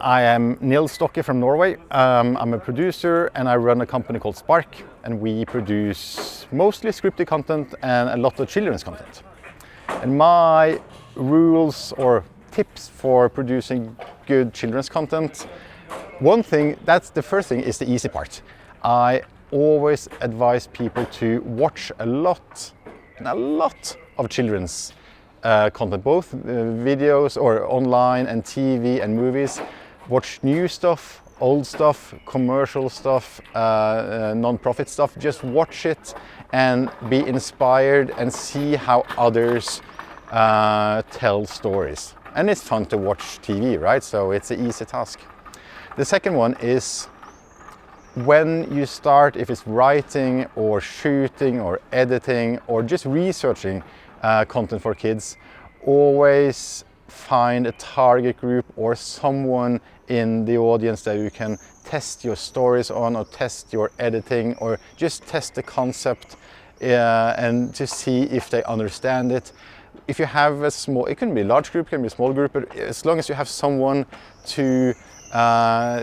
I am Nils Stokke from Norway. I'm a producer and I run a company called Spark, and we produce mostly scripted content and a lot of children's content. And my rules or tips for producing good children's content, the first thing is the easy part. I always advise people to watch a lot of children's content, both videos or online and TV and movies. Watch new stuff, old stuff, commercial stuff, non-profit stuff. Just watch it and be inspired and see how others tell stories. And it's fun to watch TV, right? So it's an easy task. The second one is when you start, if it's writing or shooting or editing or just researching content for kids, always find a target group or someone in the audience that you can test your stories on, or test your editing, or just test the concept and to see if they understand it. If you have a small, it can be a large group, it can be a small group, but as long as you have someone to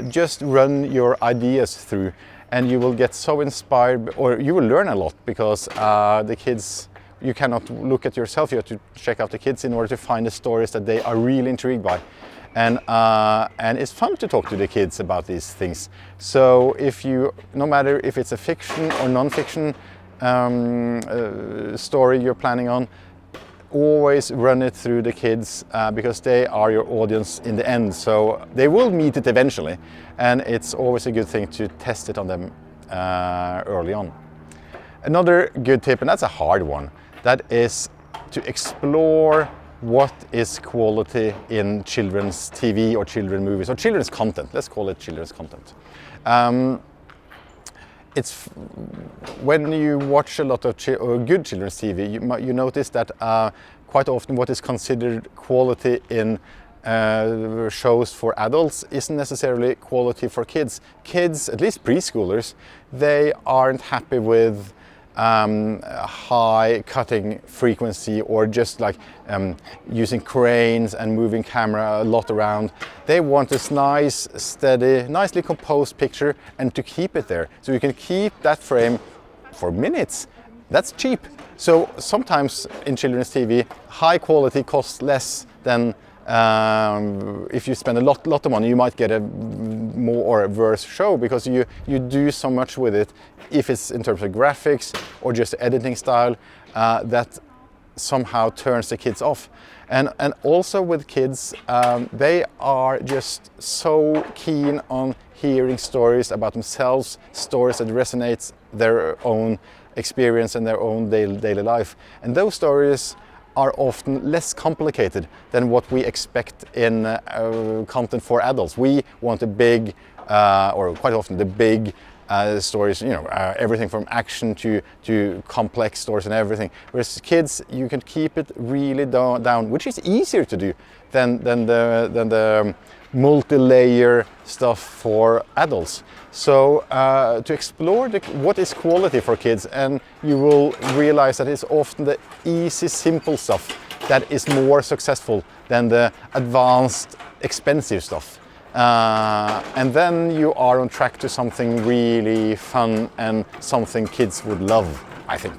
just run your ideas through, and you will get so inspired, or you will learn a lot, because the kids, you cannot look at yourself, you have to check out the kids in order to find the stories that they are really intrigued by. And it's fun to talk to the kids about these things. So no matter if it's a fiction or non-fiction story you're planning on, always run it through the kids, because they are your audience in the end. So they will meet it eventually, and it's always a good thing to test it on them early on. Another good tip, and that's a hard one, that is to explore what is quality in children's TV or children's movies or children's content. Let's call it children's content. It's when you watch a lot of good children's TV, you notice that quite often what is considered quality in shows for adults isn't necessarily quality for kids. Kids, at least preschoolers, they aren't happy with high cutting frequency, or just like using cranes and moving camera a lot around. They want this nice, steady, nicely composed picture, and to keep it there. So you can keep that frame for minutes. That's cheap. So sometimes in children's TV, high quality costs less than if you spend a lot of money, you might get a more or a worse show, because you do so much with it, if it's in terms of graphics or just editing style, that somehow turns the kids off. And also with kids, they are just so keen on hearing stories about themselves, stories that resonate their own experience and their own daily life. And those stories are often less complicated than what we expect in content for adults. We want a big, or quite often the big stories, everything from action to complex stories and everything. Whereas kids, you can keep it really down, which is easier to do than the multi-layer stuff for adults. So to explore what is quality for kids, and you will realize that it's often the easy, simple stuff that is more successful than the advanced, expensive stuff. And then you are on track to something really fun and something kids would love, I think.